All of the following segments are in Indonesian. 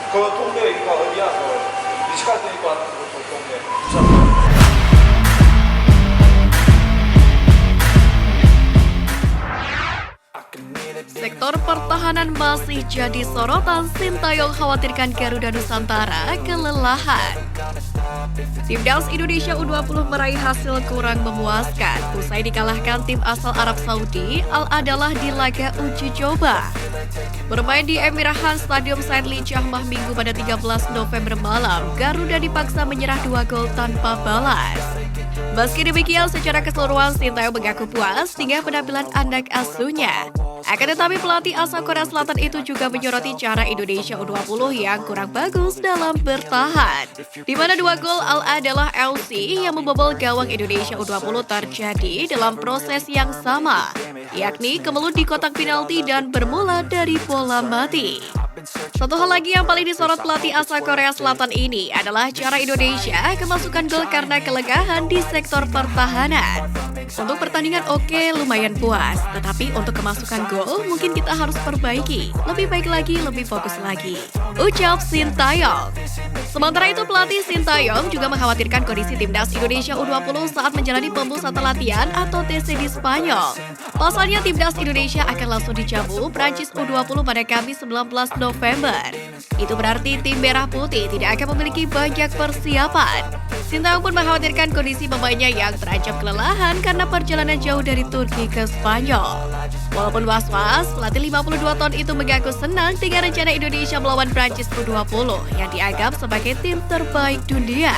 그 동네가 어디야? 그 미식갈 테니까 그 동네. 부산. Sektor pertahanan masih jadi sorotan. Sintayong khawatirkan Garuda Nusantara kelelahan. Timnas Indonesia U20 meraih hasil kurang memuaskan usai dikalahkan tim asal Arab Saudi Al-Adalah di laga uji coba. Bermain di Emirahan Stadium Said Lijahmah Minggu pada 13 November malam, Garuda dipaksa menyerah 2 gol tanpa balas. Meski demikian, secara keseluruhan Sintayong mengaku puas dengan penampilan anak asuhnya. Akan tetapi pelatih asal Korea Selatan itu juga menyoroti cara Indonesia U20 yang kurang bagus dalam bertahan. Di mana 2 gol Al-Adalah LC yang membobol gawang Indonesia U20 terjadi dalam proses yang sama, yakni kemelut di kotak penalti dan bermula dari bola mati. Satu hal lagi yang paling disorot pelatih asal Korea Selatan ini adalah cara Indonesia kemasukan gol karena kelegahan di sektor pertahanan. Untuk pertandingan oke, lumayan puas, tetapi untuk kemasukan gol mungkin kita harus perbaiki. Lebih baik lagi, lebih fokus lagi, ucap Sintayong. Sementara itu pelatih Sintayong juga mengkhawatirkan kondisi timnas Indonesia U20 saat menjalani pemusatan latihan atau TC di Spanyol. Pasalnya timnas Indonesia akan langsung dijamu Prancis U20 pada Kamis 19 November. Itu berarti tim merah putih tidak akan memiliki banyak persiapan. Sintayong pun mengkhawatirkan kondisi pemainnya yang terancam kelelahan karena perjalanan jauh dari Turki ke Spanyol. Walaupun was-was, pelatih 52 tahun itu mengaku senang dengan rencana Indonesia melawan Prancis U20 yang dianggap sebagai tim terbaik dunia.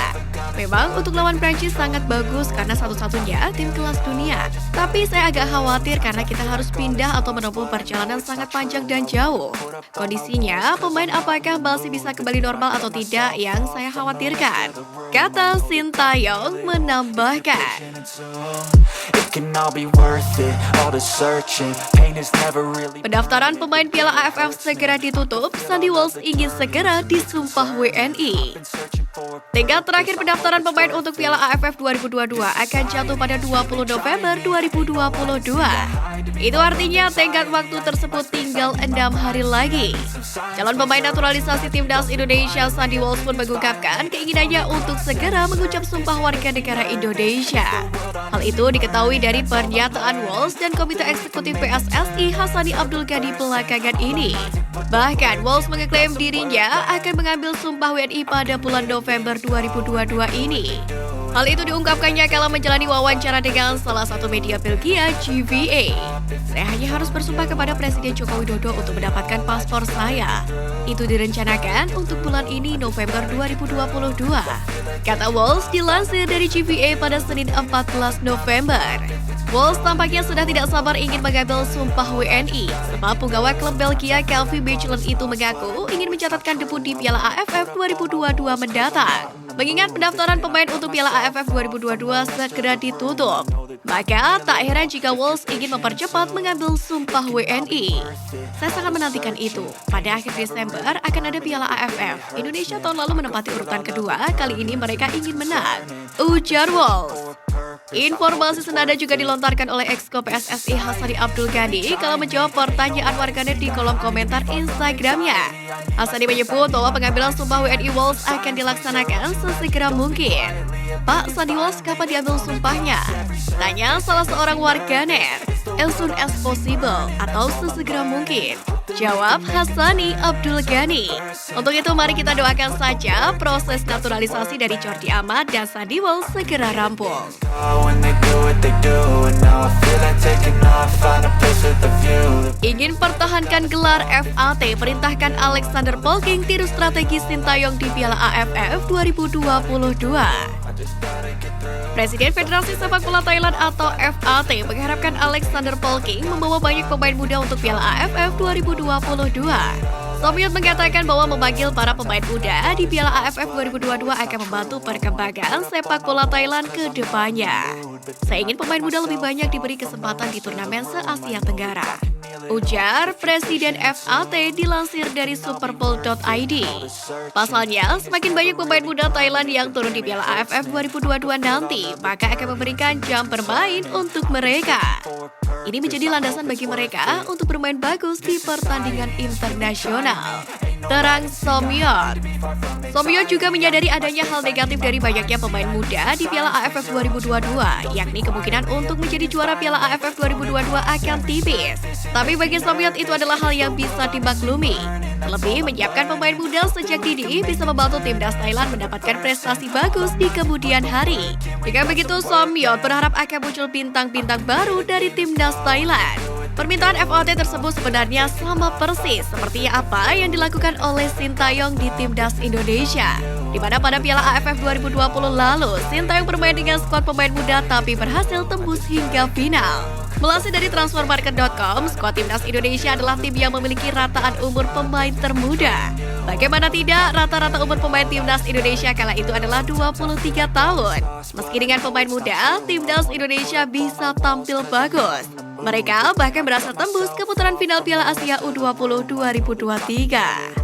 Memang untuk lawan Prancis sangat bagus karena satu-satunya tim kelas dunia. Tapi saya agak khawatir karena kita harus pindah atau menempuh perjalanan sangat panjang dan jauh. Kondisinya, pemain apakah masih bisa kembali normal atau tidak yang saya khawatirkan, kata Sintayong menambahkan. Pendaftaran pemain Piala AFF segera ditutup. Sandy Walsh ingin segera disumpah WNI. Tenggat terakhir pendaftaran pemain untuk Piala AFF 2022 akan jatuh pada 20 November 2022. Itu artinya tenggat waktu tersebut tinggal 6 hari lagi. Calon pemain naturalisasi timnas Indonesia Sandy Walsh pun mengungkapkan keinginannya untuk segera mengucap sumpah warga negara Indonesia. Hal itu diketahui dari pernyataan Walsh dan Komite Eksekutif PSSI Hassani Abdul Ghani belakangan ini. Bahkan Walsh mengeklaim dirinya akan mengambil sumpah WNI pada bulan November 2022 ini. Hal itu diungkapkannya kala menjalani wawancara dengan salah satu media Belgia, GVA. Saya hanya harus bersumpah kepada Presiden Joko Widodo untuk mendapatkan paspor saya. Itu direncanakan untuk bulan ini November 2022. Kata Walsh dilansir dari GVA pada Senin 14 November. Walsh tampaknya sudah tidak sabar ingin mengambil sumpah WNI, sebab pegawai klub Belgia Calvi Mechelen itu mengaku ingin mencatatkan debut di Piala AFF 2022 mendatang. Mengingat pendaftaran pemain untuk Piala AFF 2022 segera ditutup, maka tak heran jika Walsh ingin mempercepat mengambil sumpah WNI. Saya sangat menantikan itu. Pada akhir Desember akan ada Piala AFF. Indonesia tahun lalu menempati urutan kedua, kali ini mereka ingin menang, ujar Walsh. Informasi senada juga dilontarkan oleh Exco PSSI Hassani Abdul Ghani kala menjawab pertanyaan warganet di kolom komentar Instagramnya. Hassani menyebut bahwa pengambilan sumpah WNI Walsh akan dilaksanakan sesegera mungkin. Pak, Sandy Walsh kapan diambil sumpahnya? Tanya salah seorang warganet. As soon as possible atau sesegera mungkin, jawab Hassani Abdul Ghani. Untuk itu mari kita doakan saja proses naturalisasi dari Jordi Amat dan Sandy Walsh segera rampung. Ingin pertahankan gelar FAT, perintahkan Alexander Polking tiru strategi Sintayong di Piala AFF 2022. Presiden Federasi Sepak Bola Thailand atau FAT mengharapkan Alexander Polking membawa banyak pemain muda untuk Piala AFF 2022. Somyut mengatakan bahwa memanggil para pemain muda di Piala AFF 2022 akan membantu perkembangan sepak bola Thailand ke depannya. Saya ingin pemain muda lebih banyak diberi kesempatan di turnamen se-Asia Tenggara, ujar Presiden FAT dilansir dari superbowl.id. Pasalnya, semakin banyak pemain muda Thailand yang turun di Piala AFF 2022 nanti, maka akan memberikan jam bermain untuk mereka. Ini menjadi landasan bagi mereka untuk bermain bagus di pertandingan internasional. terang Somyeon. Somyeon juga menyadari adanya hal negatif dari banyaknya pemain muda di Piala AFF 2022, yakni kemungkinan untuk menjadi juara Piala AFF 2022 akan tipis. Tapi bagi Somyeon itu adalah hal yang bisa dimaklumi. Terlebih, menyiapkan pemain muda sejak dini bisa membantu timnas Thailand mendapatkan prestasi bagus di kemudian hari. Dengan begitu, Somyeon berharap akan muncul bintang-bintang baru dari timnas Thailand. Permintaan FOT tersebut sebenarnya sama persis seperti apa yang dilakukan oleh Sintayong di timnas Indonesia, di mana pada Piala AFF 2020 lalu, Sintayong bermain dengan skuad pemain muda tapi berhasil tembus hingga final. Melansir dari transfermarket.com, skuad timnas Indonesia adalah tim yang memiliki rataan umur pemain termuda. Bagaimana tidak, rata-rata umur pemain timnas Indonesia kala itu adalah 23 tahun. Meski dengan pemain muda, timnas Indonesia bisa tampil bagus. Mereka bahkan berhasil tembus ke putaran final Piala Asia U20 2023.